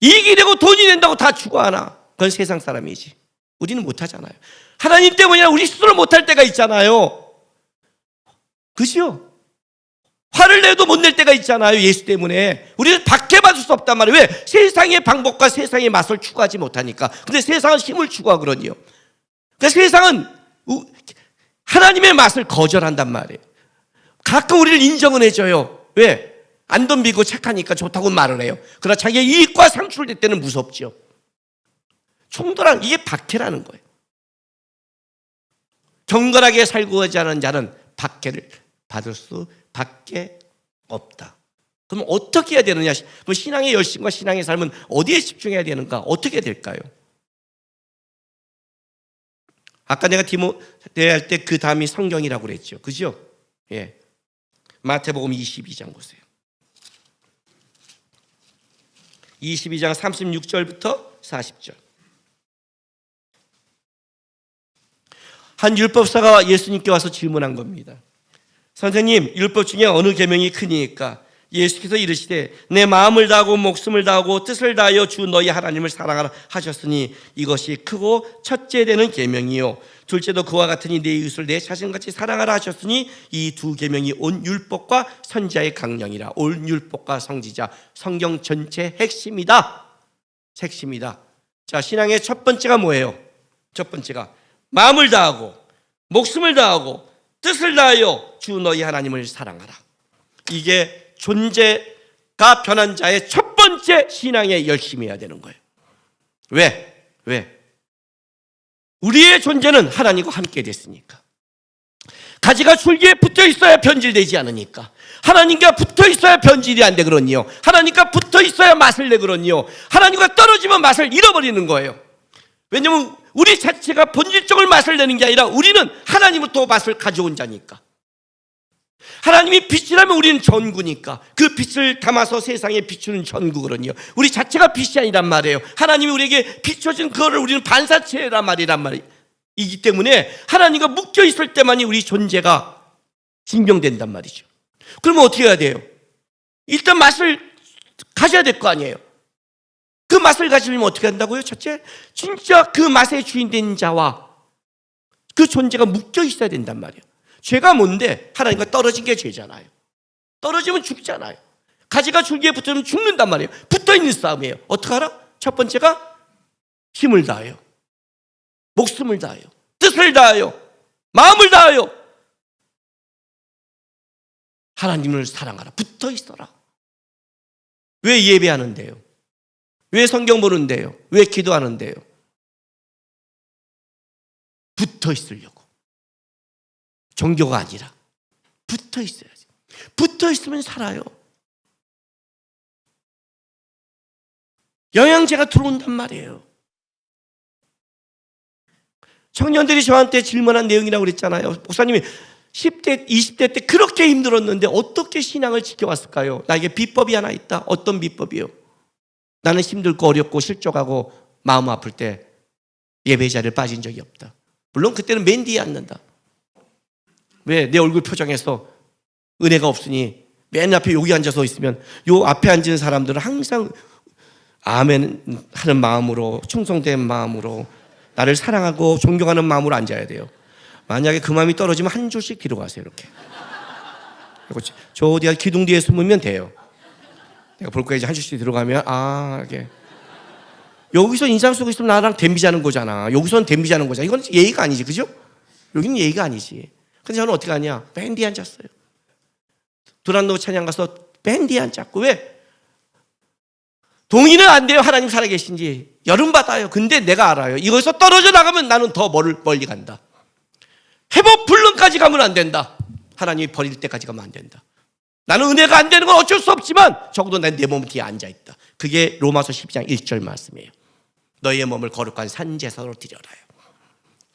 이익이 되고 돈이 된다고 다 추구하나? 그건 세상 사람이지. 우리는 못하잖아요. 하나님 때문이야 우리 스스로 못할 때가 있잖아요. 그죠? 화를 내도 못 낼 때가 있잖아요. 예수 때문에. 우리는 박해받을 수 없단 말이에요. 왜? 세상의 방법과 세상의 맛을 추구하지 못하니까. 근데 세상은 힘을 추구하거든요. 그러니까 세상은 하나님의 맛을 거절한단 말이에요. 가끔 우리를 인정은 해줘요. 왜? 안 덤비고 착하니까 좋다고 말을 해요. 그러나 자기의 이익과 상출될 때는 무섭죠. 충돌한, 이게 박해라는 거예요. 경건하게 살고자 하는 자는 박해를 받을 수밖에 없다. 그럼 어떻게 해야 되느냐? 그럼 신앙의 열심과 신앙의 삶은 어디에 집중해야 되는가? 어떻게 될까요? 아까 내가 디모데 할 때 그 다음이 성경이라고 그랬죠. 그죠? 예. 마태복음 22장 보세요. 22장 36절부터 40절. 한 율법사가 예수님께 와서 질문한 겁니다. 선생님, 율법 중에 어느 계명이 크니까? 예수께서 이르시되 내 마음을 다하고 목숨을 다하고 뜻을 다하여 주 너희 하나님을 사랑하라 하셨으니 이것이 크고 첫째 되는 계명이요 둘째도 그와 같으니 내 이웃을 내 자신같이 사랑하라 하셨으니 이 두 계명이 온 율법과 선지자의 강령이라. 온 율법과 선지자, 성경 전체 핵심이다. 핵심이다. 자, 신앙의 첫 번째가 뭐예요? 첫 번째가 마음을 다하고 목숨을 다하고 뜻을 다하여 주 너희 하나님을 사랑하라. 이게 존재가 변한 자의 첫 번째 신앙의 열심이어야 되는 거예요. 왜? 우리의 존재는 하나님과 함께 됐으니까. 가지가 줄기에 붙어 있어야 변질되지 않으니까. 하나님과 붙어 있어야 변질이 안 되거든요. 하나님과 붙어 있어야 맛을 내거든요. 하나님과 떨어지면 맛을 잃어버리는 거예요. 왜냐하면 우리 자체가 본질적으로 맛을 내는 게 아니라 우리는 하나님으로부터 맛을 가져온 자니까. 하나님이 빛이라면 우리는 전구니까 그 빛을 담아서 세상에 비추는 전구거든요. 우리 자체가 빛이 아니란 말이에요. 하나님이 우리에게 비춰준 그거를 우리는 반사체란 말이기 때문에 하나님과 묶여 있을 때만이 우리 존재가 증명된단 말이죠. 그러면 어떻게 해야 돼요? 일단 맛을 가져야 될 거 아니에요. 그 맛을 가지려면 어떻게 한다고요? 첫째, 진짜 그 맛의 주인 된 자와 그 존재가 묶여 있어야 된단 말이에요. 죄가 뭔데? 하나님과 떨어진 게 죄잖아요. 떨어지면 죽잖아요. 가지가 줄기에 붙으면 죽는단 말이에요. 붙어있는 싸움이에요. 어떻게 알아? 첫 번째가 힘을 다하여, 목숨을 다하여, 뜻을 다하여, 마음을 다하여 하나님을 사랑하라. 붙어있어라. 왜 예배하는데요? 왜 성경 보는데요? 왜 기도하는데요? 붙어있으려고. 종교가 아니라 붙어 있어야지. 붙어 있으면 살아요. 영양제가 들어온단 말이에요. 청년들이 저한테 질문한 내용이라고 그랬잖아요. 목사님이 10대, 20대 때 그렇게 힘들었는데 어떻게 신앙을 지켜왔을까요? 나에게 비법이 하나 있다. 어떤 비법이요? 나는 힘들고 어렵고 실족하고 마음 아플 때 예배 자리에 빠진 적이 없다. 물론 그때는 맨 뒤에 앉는다. 왜? 내 얼굴 표정에서 은혜가 없으니 맨 앞에 여기 앉아서 있으면 요 앞에 앉은 사람들은 항상 아멘 하는 마음으로, 충성된 마음으로, 나를 사랑하고 존경하는 마음으로 앉아야 돼요. 만약에 그 마음이 떨어지면 한 줄씩 뒤로 가세요. 이렇게. 그리고 저 어디가 기둥 뒤에 숨으면 돼요. 내가 볼 거야. 이제 한 줄씩 들어가면 이렇게. 여기서 인상 쓰고 있으면 나랑 댐비자는 거잖아. 여기서는 댐비자는 거잖아. 이건 예의가 아니지, 그죠? 여기는 예의가 아니지. 근데 저는 어떻게 하냐? 맨 뒤에 앉았어요. 두란노 찬양 가서 맨 뒤에 앉았고. 왜? 동의는 안 돼요. 하나님 살아계신지. 열음받아요. 근데 내가 알아요. 이거에서 떨어져 나가면 나는 더 멀리 간다. 회복 불능까지 가면 안 된다. 하나님이 버릴 때까지 가면 안 된다. 나는 은혜가 안 되는 건 어쩔 수 없지만 적어도 난 내 몸 뒤에 앉아있다. 그게 로마서 12장 1절 말씀이에요. 너희의 몸을 거룩한 산제사로 드려라요.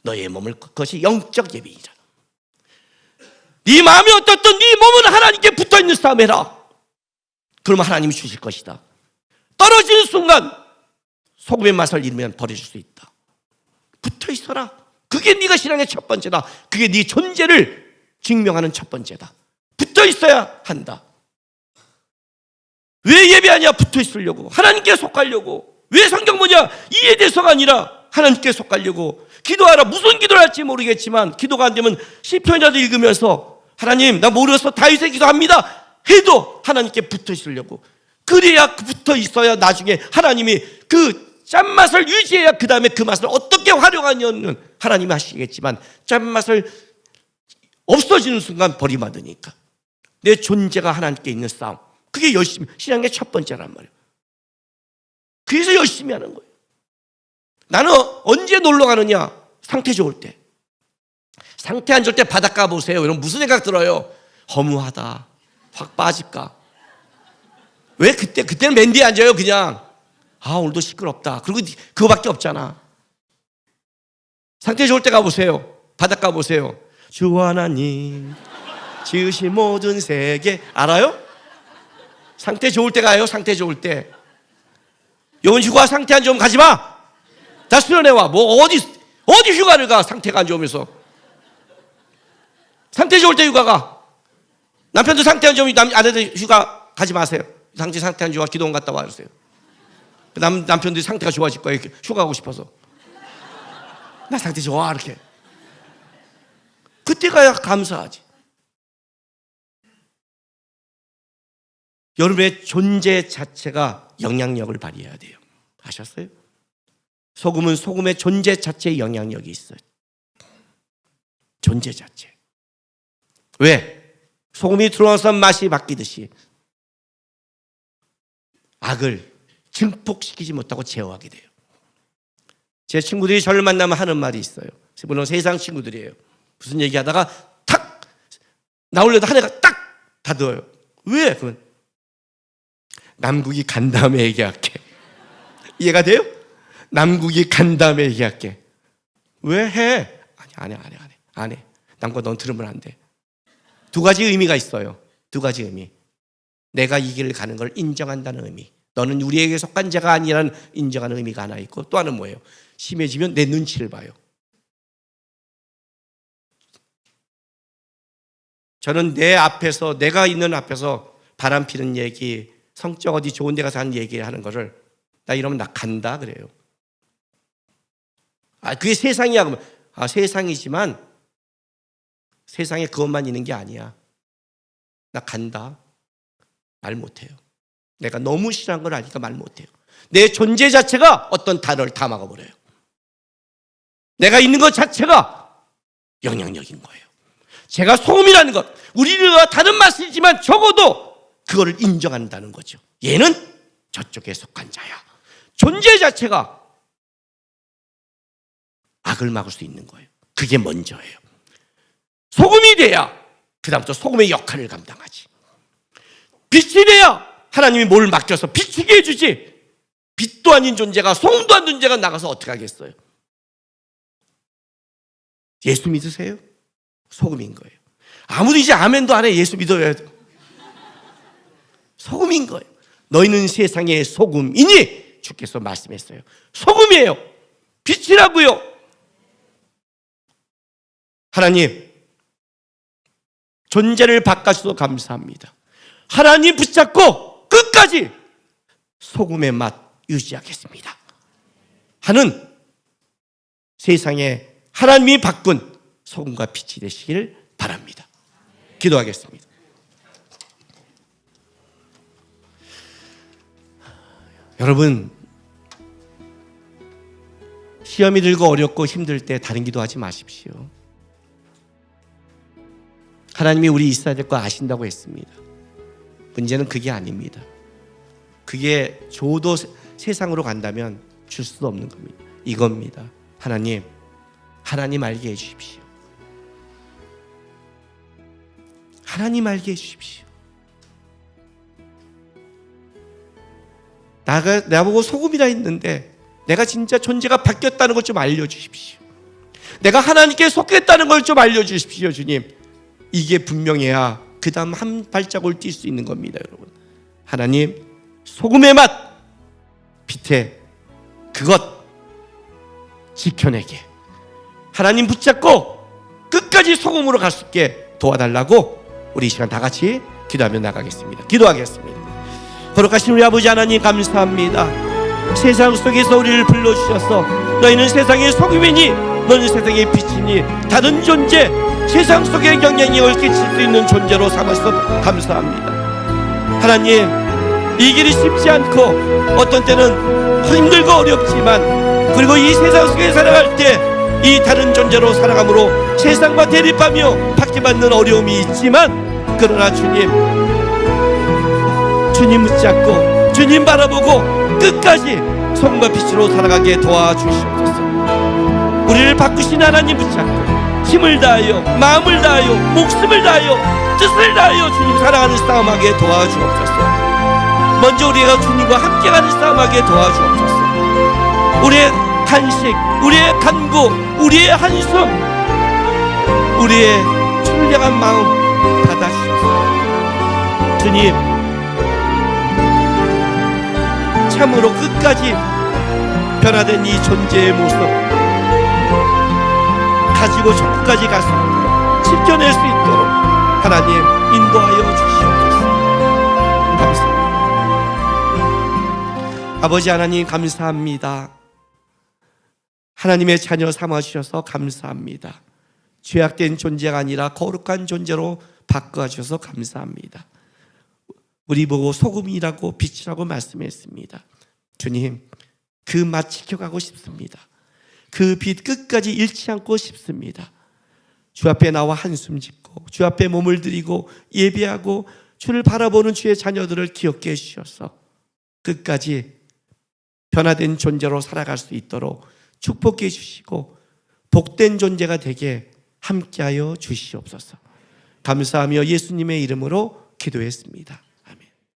너희의 몸을, 그것이 영적 예배이라. 네 마음이 어떻든 네 몸은 하나님께 붙어있는 싸움 해라. 그러면 하나님이 주실 것이다. 떨어지는 순간 소금의 맛을 잃으면 버려질 수 있다. 붙어 있어라. 그게 네가 신앙의 첫 번째다. 그게 네 존재를 증명하는 첫 번째다. 붙어 있어야 한다. 왜 예배하냐? 붙어 있으려고. 하나님께 속하려고. 왜 성경 보냐? 이에 대해서가 아니라 하나님께 속하려고. 기도하라. 무슨 기도를 할지 모르겠지만 기도가 안 되면 시편이라도 읽으면서 하나님 나 모르겠어 다윗의 기도합니다 해도 하나님께 붙어 있으려고. 그래야 붙어 있어야 나중에 하나님이 그 짠맛을 유지해야 그 다음에 그 맛을 어떻게 활용하냐는 하나님이 하시겠지만 짠맛을 없어지는 순간 버림받으니까. 내 존재가 하나님께 있는 싸움. 그게 열심히 신앙의 첫 번째란 말이에요. 그래서 열심히 하는 거예요. 나는 언제 놀러 가느냐? 상태 좋을 때. 상태 안 좋을 때 바닷가 보세요. 이런 무슨 생각 들어요? 허무하다. 확 빠질까? 왜 그때는 맨 뒤에 앉아요 그냥. 아 오늘도 시끄럽다. 그리고 그거밖에 없잖아. 상태 좋을 때 가보세요. 바닷가 보세요. 주 하나님 지으신 모든 세계 알아요? 상태 좋을 때 가요. 상태 좋을 때. 이번 휴가 상태 안 좋으면 가지 마. 다 수련해와. 뭐 어디 휴가를 가? 상태가 안 좋으면서. 상태 좋을 때 휴가 가. 남편도 상태 안 좋으면 아내들 휴가 가지 마세요. 상태 안 좋아. 기도원 갔다 와 주세요. 남편들이 상태가 좋아질 거예요. 휴가 가고 싶어서. 나 상태 좋아 이렇게. 그때 가야 감사하지. 여러분의 존재 자체가 영향력을 발휘해야 돼요. 아셨어요? 소금은 소금의 존재 자체에 영향력이 있어요. 존재 자체. 왜? 소금이 들어와서 맛이 바뀌듯이 악을 증폭시키지 못하고 제어하게 돼요. 제 친구들이 저를 만나면 하는 말이 있어요. 물론 세상 친구들이에요. 무슨 얘기하다가 탁 나오려다 한 애가 딱 닫아요. 왜? 그러면 남국이 간 다음에 얘기할게. 이해가 돼요? 남국이 간 다음에 얘기할게. 왜 해? 아니 안 해. 남과 넌 들으면 안 돼. 두 가지 의미가 있어요. 두 가지 의미. 내가 이 길을 가는 걸 인정한다는 의미. 너는 우리에게 속한 자가 아니라는 인정하는 의미가 하나 있고 또 하나는 뭐예요? 심해지면 내 눈치를 봐요. 저는 내 앞에서 내가 있는 앞에서 바람 피는 얘기, 성적 어디 좋은 데 가서 하는 얘기 하는 거를 나 이러면 나 간다 그래요. 그게 세상이야 그러면 세상이지만 세상에 그것만 있는 게 아니야. 나 간다. 말 못해요. 내가 너무 싫어한 걸 아니까 말 못해요. 내 존재 자체가 어떤 단어를 다 막아버려요. 내가 있는 것 자체가 영향력인 거예요. 제가 소금이라는 것, 우리가 다른 맛이지만 적어도 그거를 인정한다는 거죠. 얘는 저쪽에 속한 자야. 존재 자체가 악을 막을 수 있는 거예요. 그게 먼저예요. 소금이 돼야 그 다음부터 소금의 역할을 감당하지. 빛이 돼야 하나님이 뭘 맡겨서 비추게 해주지. 빛도 아닌 존재가 소금도 아닌 존재가 나가서 어떻게 하겠어요? 예수 믿으세요? 소금인 거예요. 아무도 이제 아멘도 안 해. 예수 믿어야 돼. 소금인 거예요. 너희는 세상의 소금이니 주께서 말씀했어요. 소금이에요. 빛이라고요. 하나님 존재를 바꿔주셔서 감사합니다. 하나님 붙잡고 끝까지 소금의 맛 유지하겠습니다 하는 세상에 하나님이 바꾼 소금과 빛이 되시길 바랍니다. 기도하겠습니다. 여러분 시험이 들고 어렵고 힘들 때 다른 기도하지 마십시오. 하나님이 우리 있어야 될 거 아신다고 했습니다. 문제는 그게 아닙니다. 그게 줘도 세상으로 간다면 줄 수도 없는 겁니다. 이겁니다. 하나님 알게 해주십시오. 하나님 알게 해주십시오. 나보고 소금이라 했는데 내가 진짜 존재가 바뀌었다는 것 좀 알려주십시오. 내가 하나님께 속했다는 걸 좀 알려주십시오. 주님 이게 분명해야 그 다음 한 발자국을 뛸 수 있는 겁니다. 여러분 하나님, 소금의 맛, 빛의 그것 지켜내게 하나님 붙잡고 끝까지 소금으로 갈 수 있게 도와달라고 우리 이 시간 다 같이 기도하며 나가겠습니다. 기도하겠습니다. 거룩하신 우리 아버지 하나님, 감사합니다. 세상 속에서 우리를 불러주셔서 너희는 세상의 소금이니 너는 세상의 빛이니 다른 존재, 세상 속에 영향력을 끼칠 수 있는 존재로 삼아서 감사합니다. 하나님, 이 길이 쉽지 않고 어떤 때는 힘들고 어렵지만, 그리고 이 세상 속에 살아갈 때 이 다른 존재로 살아감으로 세상과 대립하며 받기받는 어려움이 있지만, 그러나 주님 붙잡고 주님 바라보고 끝까지 소금과 빛으로 살아가게 도와주시옵소서. 우리를 바꾸신 하나님 붙잡고 힘을 다하여 마음을 다하여 목숨을 다하여 뜻을 다하여 주님 사랑하는 싸움하게 도와주옵소서. 먼저 우리가 주님과 함께하는 싸움하게 도와주옵소서. 우리의 간식, 우리의 간구, 우리의 한숨, 우리의 철량한 마음 받아주옵소서. 주님, 참으로 끝까지 변화된 이 존재의 모습 가지고 천국까지 갈 수 있도록, 지켜낼 수 있도록 하나님 인도하여 주시옵소서. 감사합니다. 아버지 하나님, 감사합니다. 하나님의 자녀 삼아주셔서 감사합니다. 죄악된 존재가 아니라 거룩한 존재로 바꿔주셔서 감사합니다. 우리 보고 소금이라고 빛이라고 말씀했습니다. 주님, 그 맛 지켜가고 싶습니다. 그 빛 끝까지 잃지 않고 싶습니다. 주 앞에 나와 한숨 짓고 주 앞에 몸을 드리고 예배하고 주를 바라보는 주의 자녀들을 기억해 주셔서 끝까지 변화된 존재로 살아갈 수 있도록 축복해 주시고 복된 존재가 되게 함께하여 주시옵소서. 감사하며 예수님의 이름으로 기도했습니다.